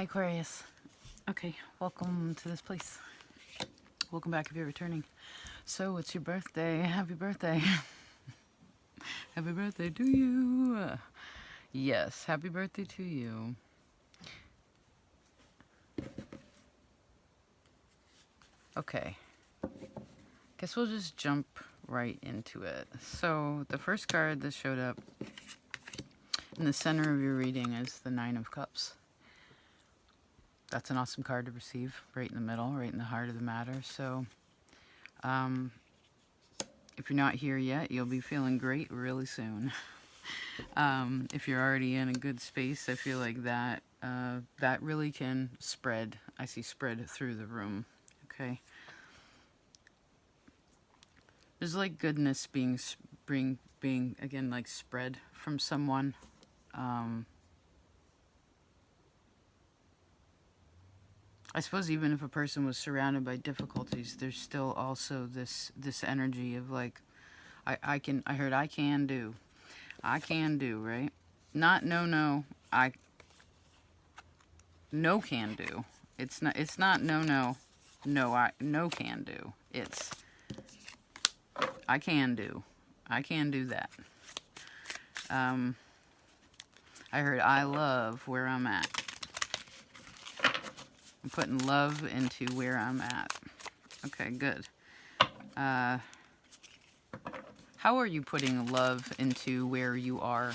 Hi, Aquarius. Okay, welcome to this place. Welcome back if you're returning. So, it's your birthday. Happy birthday. Happy birthday to you. Yes, happy birthday to you. Okay, guess we'll just jump right into it. So, the first card that showed up in the center of your reading is the Nine of Cups. That's an awesome card to receive, right in the middle, right in the heart of the matter. So, if you're not here yet, you'll be feeling great really soon. If you're already in a good space, I feel like that that really can spread. I see spread through the room. Okay. There's like goodness being again like spread from someone. I suppose even if a person was surrounded by difficulties, there's still also this energy of like I heard I can do, right? Not no, I no can do. It's not no I no can do. It's I can do. I can do that. I heard I love where I'm at. I'm putting love into where I'm at. Okay, good. How are you putting love into where you are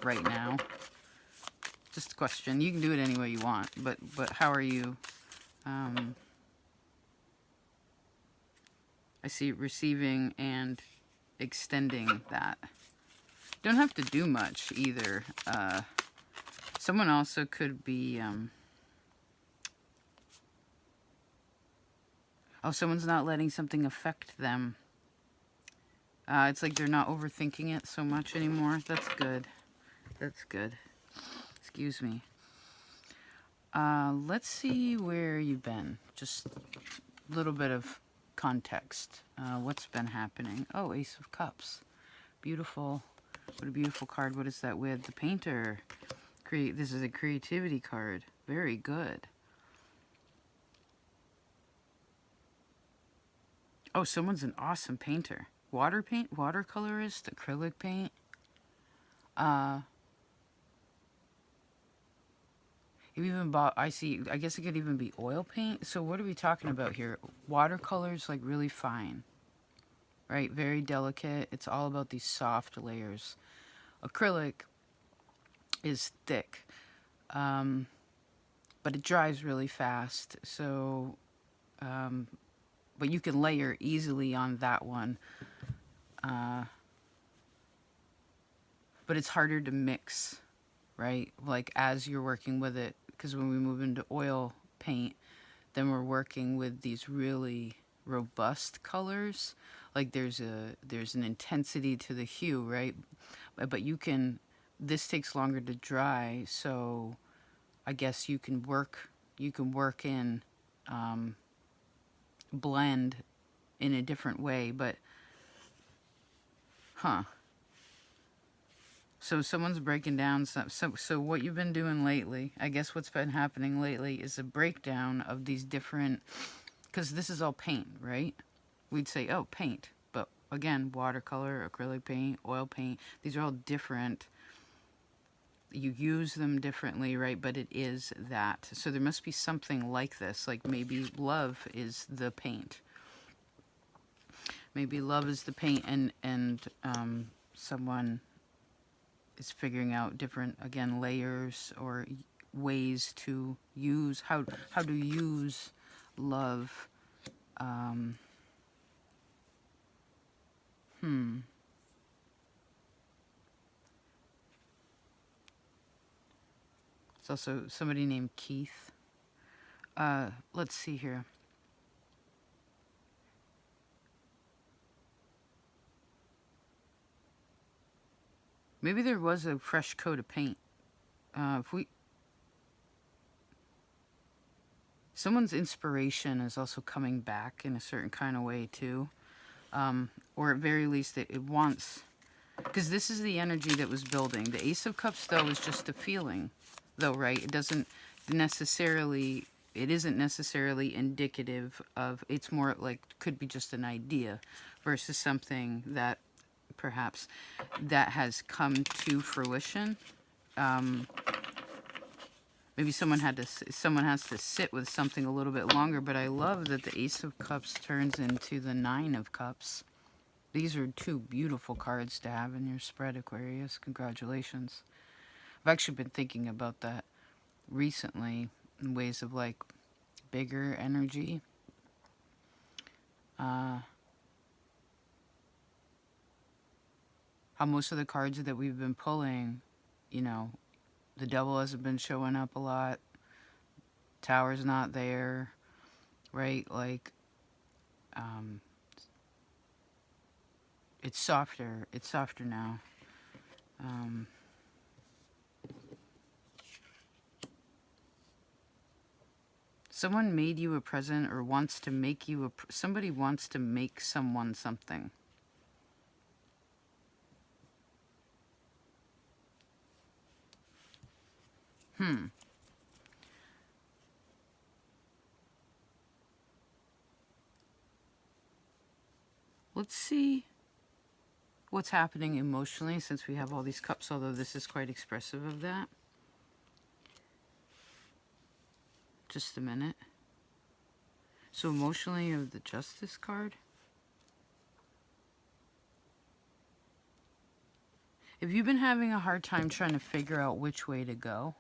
right now? Just a question. You can do it any way you want, but how are you? I see receiving and extending that. Don't have to do much either. Someone also could be... oh, someone's not letting something affect them. It's like they're not overthinking it so much anymore. That's good. That's good. Excuse me. Let's see where you've been. Just a little bit of context. What's been happening? Oh, Ace of Cups. Beautiful. What a beautiful card. What is that with? The Painter. This is a creativity card. Very good. Oh, someone's an awesome painter. Water paint, watercolorist, acrylic paint. You even bought, I guess it could even be oil paint. So what are we talking about here? Watercolors, like really fine, right? Very delicate. It's all about these soft layers. Acrylic is thick, but it dries really fast. So, but you can layer easily on that one. But it's harder to mix, right? Like as you're working with it, because when we move into oil paint, then we're working with these really robust colors. Like there's an intensity to the hue, right? But this takes longer to dry, so I guess you can work in blend in a different way, but so someone's breaking down so what you've been doing lately, I guess what's been happening lately is a breakdown of these different, because this is all paint, right? We'd say, oh, paint, but again, watercolor, acrylic paint, oil paint, these are all different. You use them differently, right? But it is that. So there must be something like this, like maybe love is the paint. Maybe love is the paint, and someone is figuring out different, again, layers or ways to use, how to use love. It's also somebody named Keith. Let's see here. Maybe there was a fresh coat of paint. Someone's inspiration is also coming back in a certain kind of way too. Or at very least it wants, because this is the energy that was building. The Ace of Cups though is just a feeling though, right? It doesn't, necessarily, it isn't necessarily indicative of, it's more like could be just an idea versus something that perhaps that has come to fruition. Um, Maybe someone has to sit with something a little bit longer, but I love that the Ace of Cups turns into the Nine of Cups. These are two beautiful cards to have in your spread, Aquarius. Congratulations. I've actually been thinking about that recently in ways of like bigger energy. How most of the cards that we've been pulling, you know, the Devil hasn't been showing up a lot. Tower's not there, right? Like, it's softer. It's softer now. Someone made you a present or wants to make you somebody wants to make someone something. Let's see what's happening emotionally since we have all these cups, although this is quite expressive of that. Just a minute. So emotionally of the Justice card. If you've been having a hard time trying to figure out which way to go,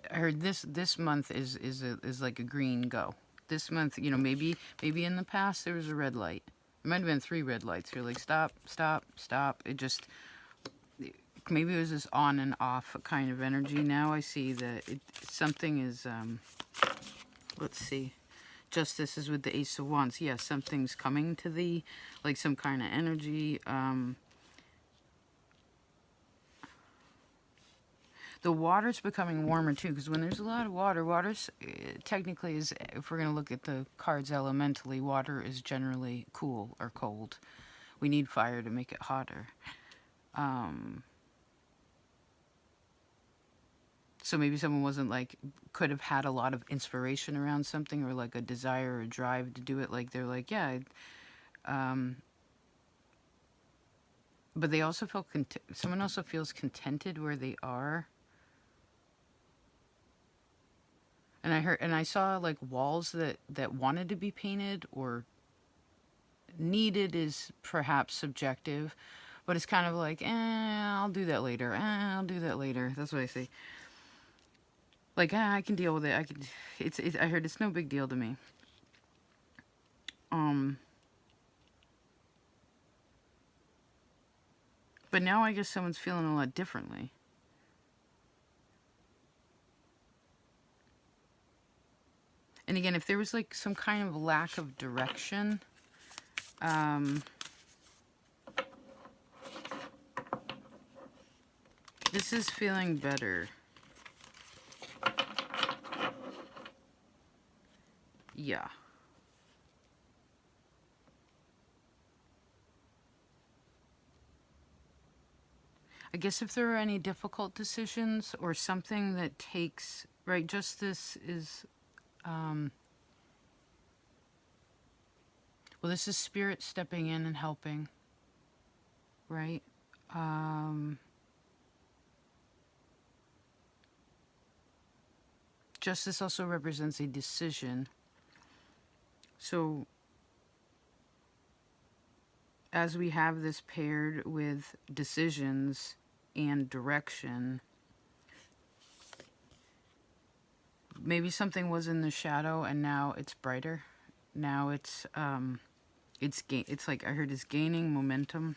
I heard this month is like a green go. This month, you know, maybe in the past there was a red light. It might have been 3 red lights. You're like, stop, stop, stop. It just, maybe it was this on and off kind of energy. Now I see that something is, let's see. Justice is with the Ace of Wands. Yes, something's coming to thee, like some kind of energy. The water's becoming warmer too, because when there's a lot of water, water's technically is, if we're going to look at the cards elementally, water is generally cool or cold. We need fire to make it hotter. So maybe someone wasn't like, could have had a lot of inspiration around something or like a desire or drive to do it. Like they're like, yeah. But they also feel, someone also feels contented where they are. And I saw like walls that wanted to be painted or needed is perhaps subjective, but it's kind of like, I'll do that later. I'll do that later. That's what I say. Like, I can deal with it. I heard it's no big deal to me. But now I guess someone's feeling a lot differently. And again, if there was like some kind of lack of direction, this is feeling better. Yeah. I guess if there are any difficult decisions or something that takes, right, justice is, well, this is spirit stepping in and helping, right? Justice also represents a decision. So as we have this paired with decisions and direction, maybe something was in the shadow and now it's brighter. Now it's like I heard it's gaining momentum.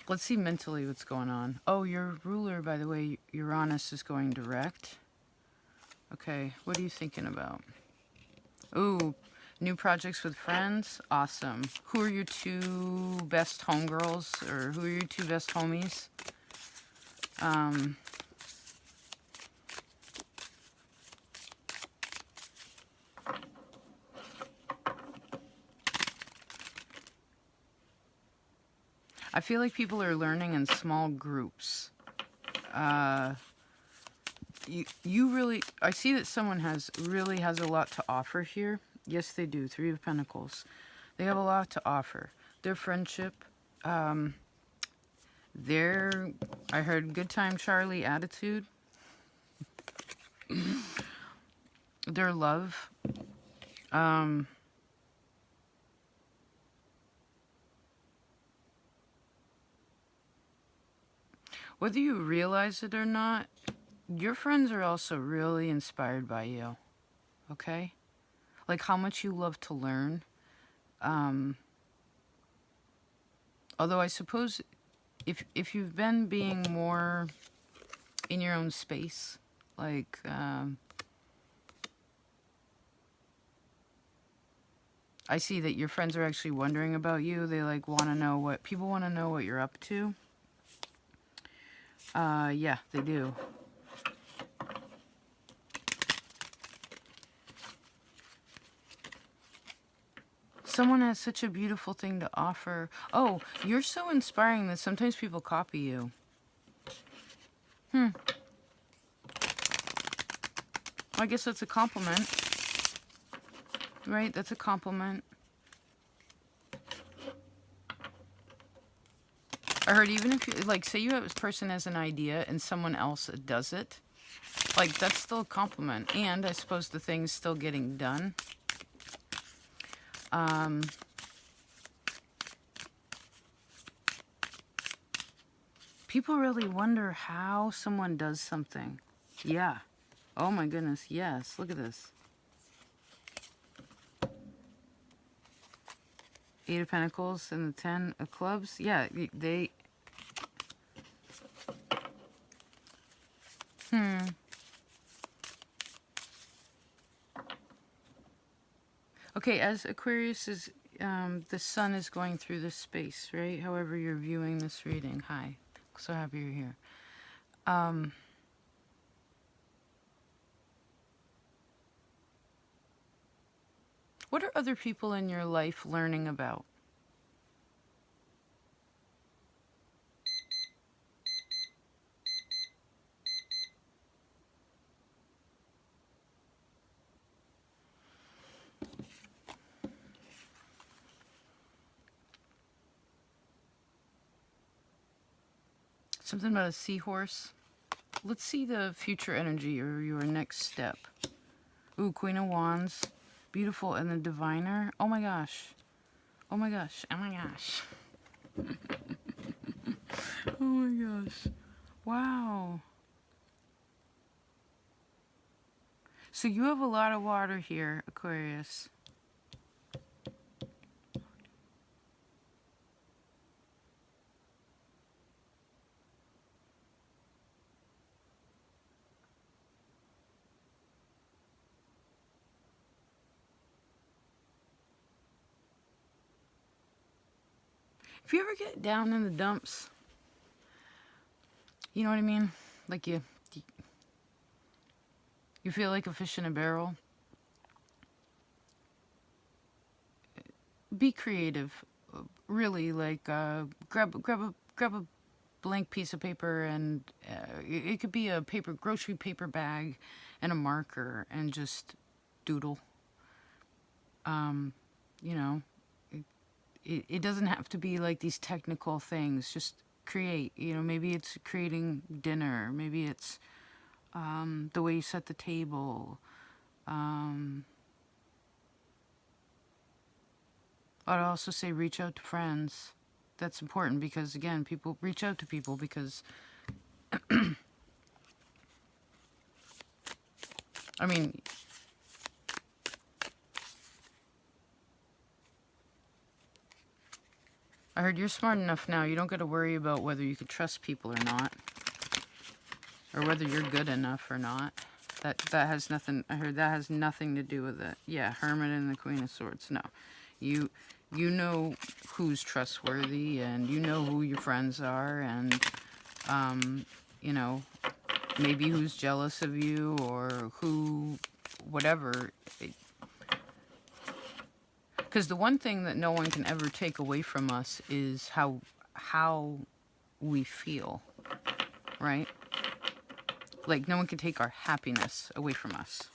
Let's see mentally what's going on. Oh, your ruler, by the way, Uranus is going direct. Okay, what are you thinking about? Ooh, new projects with friends? Awesome. Who are your 2 best homegirls? Or who are your 2 best homies? I feel like people are learning in small groups. You really, I see that someone really has a lot to offer here. Yes, they do. Three of Pentacles. They have a lot to offer. Their friendship, their, I heard good time Charlie attitude, their love, whether you realize it or not, your friends are also really inspired by you, okay? Like how much you love to learn. Although I suppose if you've been being more in your own space, like I see that your friends are actually wondering about you. They like want to know what people want to know what you're up to. Yeah, they do. Someone has such a beautiful thing to offer. Oh, you're so inspiring that sometimes people copy you. I guess that's a compliment. Right? That's a compliment. I heard even if you, like, say you have this person has an idea and someone else does it, like, that's still a compliment. And I suppose the thing's still getting done. People really wonder how someone does something. Yeah. Oh my goodness, yes. Look at this. Eight of Pentacles and the Ten of Clubs. Yeah, they... Okay, as Aquarius is... the sun is going through this space, right? However you're viewing this reading. Hi. So happy you're here. What are other people in your life learning about? Something about a seahorse. Let's see the future energy or your next step. Ooh, Queen of Wands. Beautiful. And the Diviner. Oh my gosh. Oh my gosh. Oh my gosh. Oh my gosh. Wow. So you have a lot of water here, Aquarius. If you ever get down in the dumps, you know what I mean? Like you feel like a fish in a barrel. Be creative. Really, like grab a blank piece of paper and it could be a grocery paper bag and a marker and just doodle. You know, it doesn't have to be like these technical things. Just create. You know, maybe it's creating dinner. Maybe it's the way you set the table. I'd also say reach out to friends. That's important because, again, people reach out to people because, I mean, I heard you're smart enough now. You don't got to worry about whether you can trust people or not, or whether you're good enough or not. That has nothing. I heard that has nothing to do with it. Yeah, Hermit and the Queen of Swords. No, you know who's trustworthy, and you know who your friends are, and you know maybe who's jealous of you or who, whatever. Because the one thing that no one can ever take away from us is how how we feel, right? Like, no one can take our happiness away from us.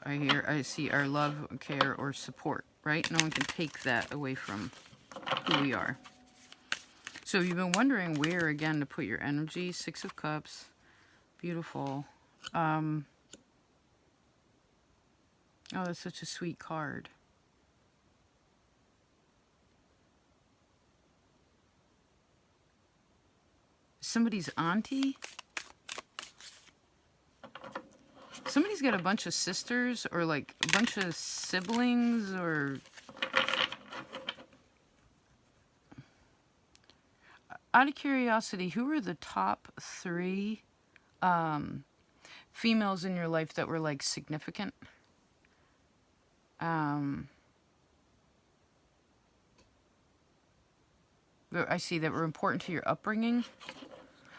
I see our love, care, or support, right? No one can take that away from who we are. So you've been wondering where, again, to put your energy. Six of Cups. Beautiful. Oh, that's such a sweet card. Somebody's auntie? Somebody's got a bunch of sisters or like a bunch of siblings or... Out of curiosity, who were the top 3 females in your life that were like significant? I see that were important to your upbringing.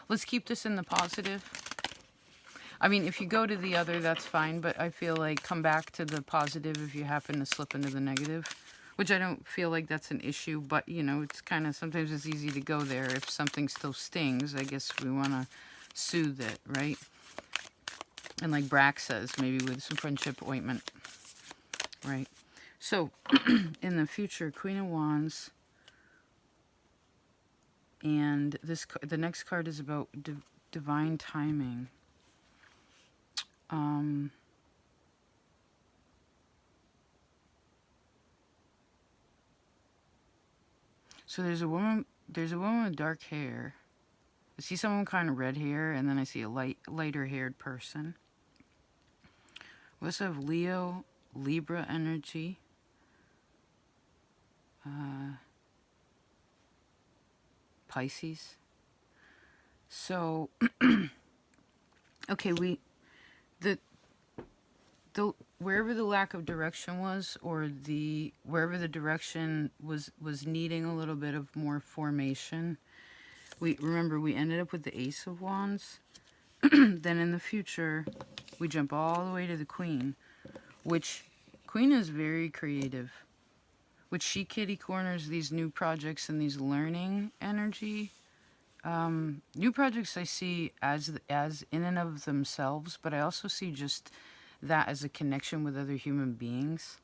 Let's keep this in the positive. I mean, if you go to the other, that's fine, but I feel like come back to the positive if you happen to slip into the negative, which I don't feel like that's an issue, but, you know, it's kind of, sometimes it's easy to go there. If something still stings, I guess we want to soothe it, right? And like Brack says, maybe with some friendship ointment, right? So, in the future, Queen of Wands, and the next card is about divine timing. So there's a woman with dark hair. I see someone kind of red hair, and then I see a lighter haired person. We also have Leo, Libra energy. Pisces. So, okay, wherever the lack of direction was, or wherever the direction was needing a little bit of more formation, we ended up with the Ace of Wands. Then in the future, we jump all the way to the Queen, which Queen is very creative. Which she kitty corners these new projects and these learning energy. New projects I see as in and of themselves, but I also see just that as a connection with other human beings.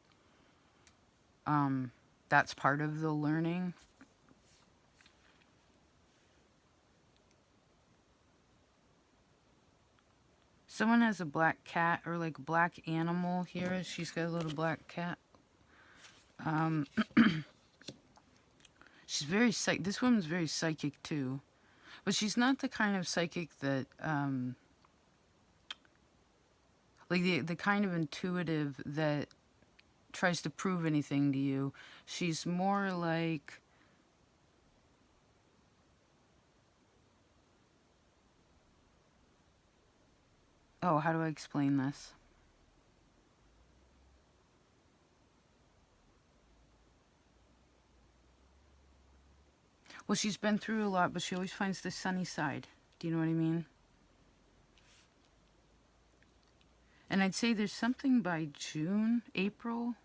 That's part of the learning. Someone has a black cat or like black animal here. She's got a little black cat. She's very this woman's very psychic too, but she's not the kind of psychic that like the kind of intuitive that tries to prove anything to you. She's more like, oh, how do I explain this? Well, she's been through a lot, but she always finds the sunny side. Do you know what I mean? And I'd say there's something by June, April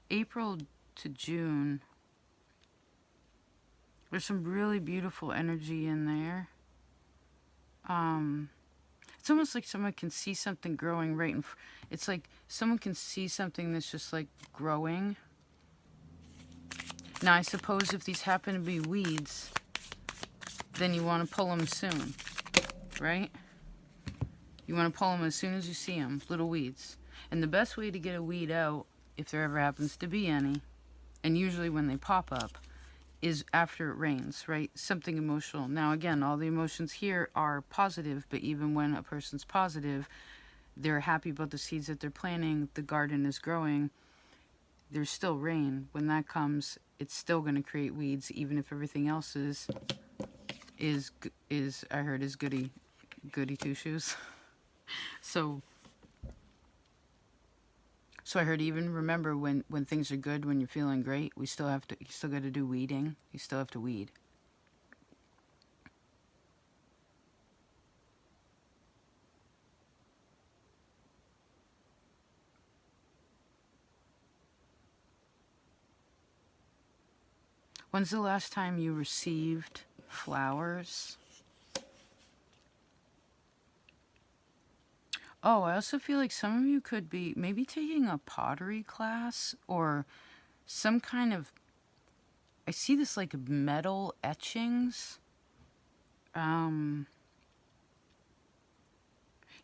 to June. There's some really beautiful energy in there. It's almost like someone can see something growing right in it's like someone can see something that's just like growing. Now, I suppose if these happen to be weeds, then you want to pull them soon, right? You want to pull them as soon as you see them, little weeds. And the best way to get a weed out, if there ever happens to be any, and usually when they pop up, is after it rains, right? Something emotional. Now, again, all the emotions here are positive, but even when a person's positive, they're happy about the seeds that they're planting, the garden is growing, there's still rain. When that comes, it's still going to create weeds, even if everything else is I heard is goody two shoes. So I heard, even remember when things are good, when you're feeling great, you still got to do weeding. You still have to weed. When's the last time you received flowers? Oh, I also feel like some of you could be maybe taking a pottery class or some kind of, I see this like metal etchings.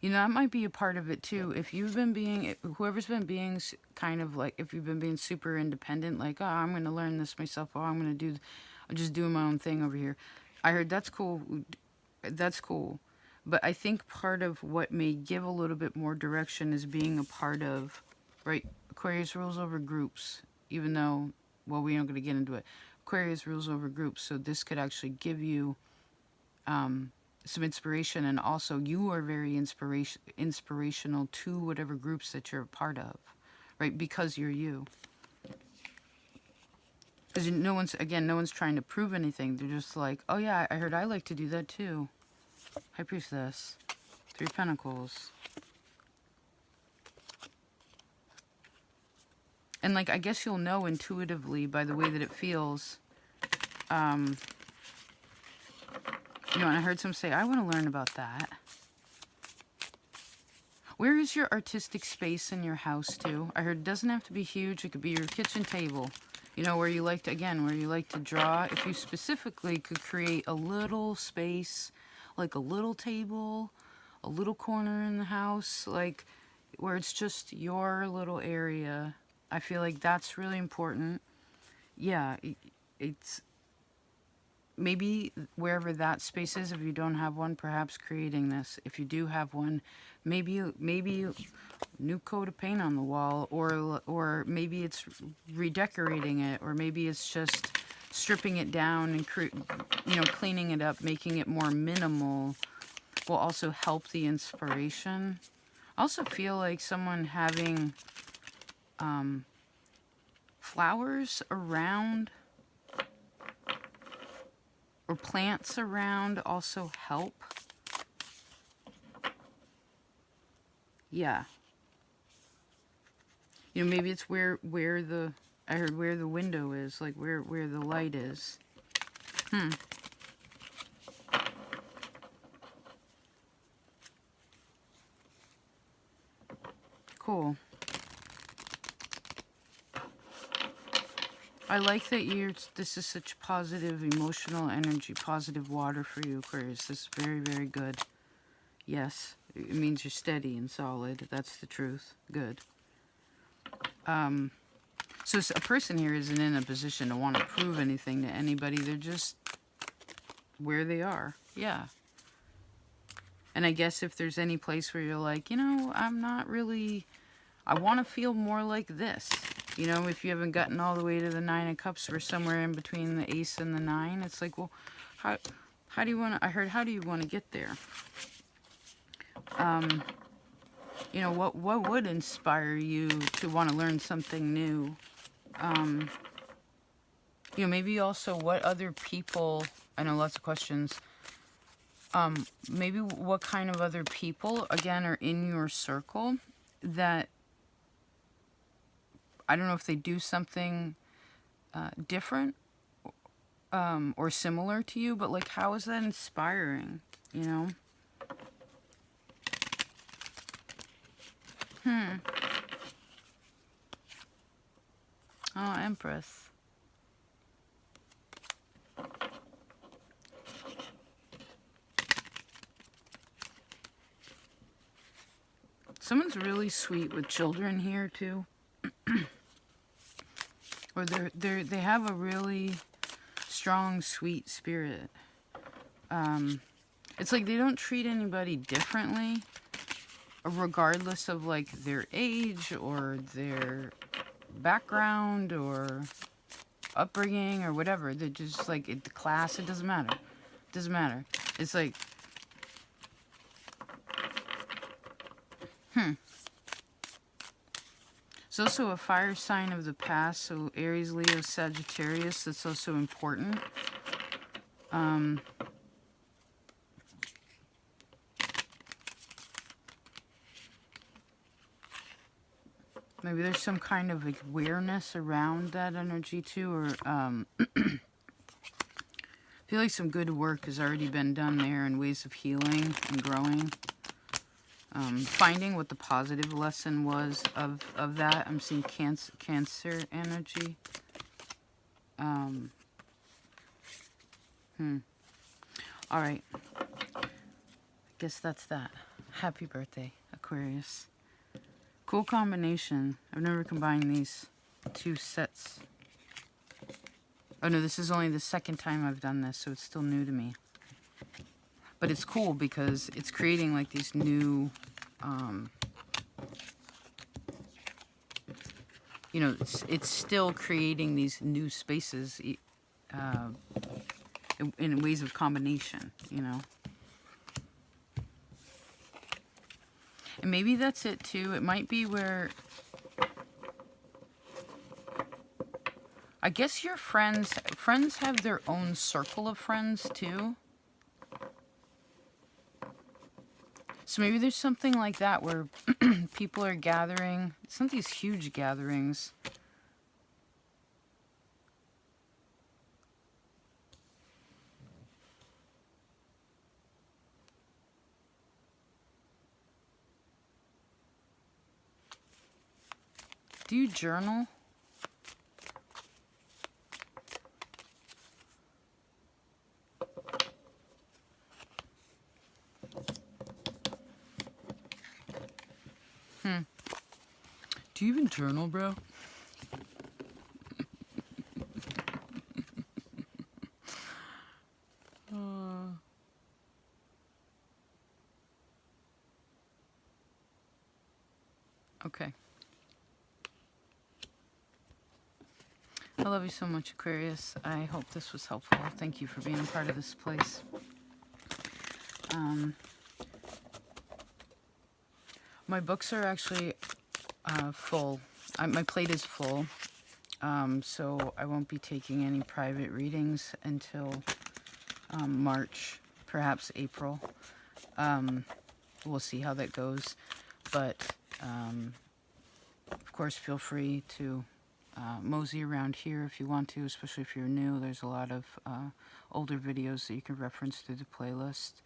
You know, that might be a part of it too. If you've been being, whoever's been being kind of like, if you've been being super independent, like, oh, I'm going to learn this myself. Oh, I'm going to do, I'm just doing my own thing over here. I heard that's cool. That's cool. But I think part of what may give a little bit more direction is being a part of, right? Aquarius rules over groups, even though, well, we aren't going to get into it. Aquarius rules over groups. So this could actually give you, some inspiration, and also you are very inspirational to whatever groups that you're a part of, right? Because you're you. Because no one's, again, no one's trying to prove anything. They're just like, oh yeah, I heard I like to do that too. High Priestess, 3 Pentacles. And like, I guess you'll know intuitively by the way that it feels. You know, and I heard some say, I want to learn about that. Where is your artistic space in your house too? I heard it doesn't have to be huge. It could be your kitchen table. You know, where you like to, again, where you like to draw. If you specifically could create a little space, like a little table, a little corner in the house, like where it's just your little area. I feel like that's really important. Yeah, it's maybe wherever that space is, if you don't have one, perhaps creating this. If you do have one, maybe new coat of paint on the wall, or maybe it's redecorating it, or maybe it's just stripping it down and you know, cleaning it up, making it more minimal will also help the inspiration. I also feel like someone having flowers around or plants around also help. Yeah. You know, maybe it's where the, I heard where the window is, like where the light is. Cool. I like that this is such positive emotional energy, positive water for you, Aquarius. This is very, very good. Yes, it means you're steady and solid. That's the truth. Good. So a person here isn't in a position to want to prove anything to anybody. They're just where they are. Yeah. And I guess if there's any place where you're like, you know, I'm not really, I want to feel more like this. You know, if you haven't gotten all the way to the 9 of Cups, we're somewhere in between the Ace and the 9. It's like, well, how do you want to, I heard, how do you want to get there? You know, what would inspire you to want to learn something new? You know, maybe also what other people, I know lots of questions, maybe what kind of other people, again, are in your circle that, I don't know if they do something different or similar to you, but like, how is that inspiring, you know? Oh, Empress. Someone's really sweet with children here too. Or they have a really strong, sweet spirit. It's like they don't treat anybody differently, regardless of like their age or their background or upbringing or whatever. They're just like, the class, it doesn't matter. It doesn't matter. It's like, It's also a fire sign of the past, so Aries, Leo, Sagittarius, that's also important. Maybe there's some kind of awareness around that energy too, or I feel like some good work has already been done there in ways of healing and growing. Finding what the positive lesson was of that. I'm seeing cancer energy. All right. I guess that's that. Happy birthday, Aquarius. Cool combination. I've never combined these two sets. Oh no, this is only the second time I've done this, so it's still new to me. But it's cool because it's creating like these new, you know, it's still creating these new spaces in ways of combination, you know. And maybe that's it too. It might be where, I guess your friends have their own circle of friends too. So maybe there's something like that where people are gathering. It's not these huge gatherings. Do you journal? Do you even journal, bro? Okay. I love you so much, Aquarius. I hope this was helpful. Thank you for being a part of this place. My books are actually full. My plate is full. So I won't be taking any private readings until March, perhaps April. We'll see how that goes. But, of course, feel free to mosey around here if you want to, especially if you're new. There's a lot of older videos that you can reference through the playlist.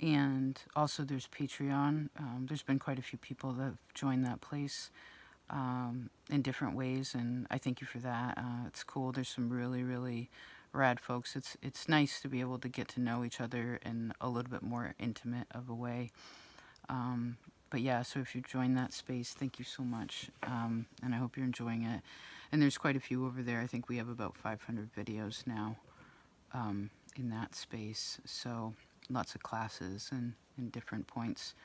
And also there's Patreon. There's been quite a few people that have joined that place in different ways, and I thank you for that. It's cool. There's some really, really rad folks. It's nice to be able to get to know each other in a little bit more intimate of a way. But yeah, so if you join that space, thank you so much, and I hope you're enjoying it. And there's quite a few over there. I think we have about 500 videos now in that space, so lots of classes and different points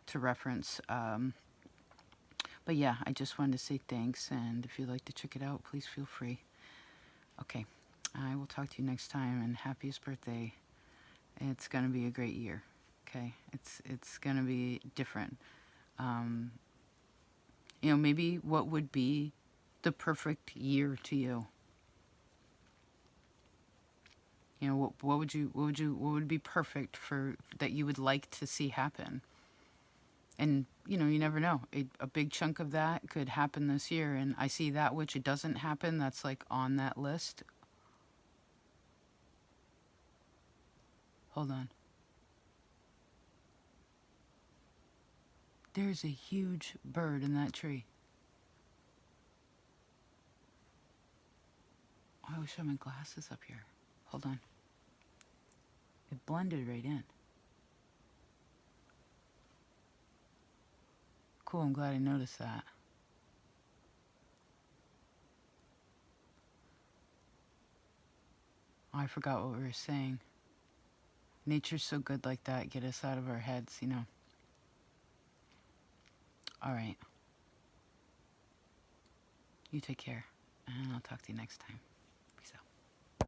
to reference. But yeah, I just wanted to say thanks, and if you'd like to check it out, please feel free. Okay, I will talk to you next time, and happiest birthday. It's gonna be a great year. Okay, it's gonna be different. You know, maybe what would be the perfect year to you? You know, what would be perfect for that you would like to see happen? And you know, you never know. A big chunk of that could happen this year, and I see that which it doesn't happen. That's like on that list. Hold on. There's a huge bird in that tree. Oh, I wish I had my glasses up here. Hold on. It blended right in. Cool, I'm glad I noticed that. Oh, I forgot what we were saying. Nature's so good like that. Get us out of our heads, you know. Alright. You take care, and I'll talk to you next time.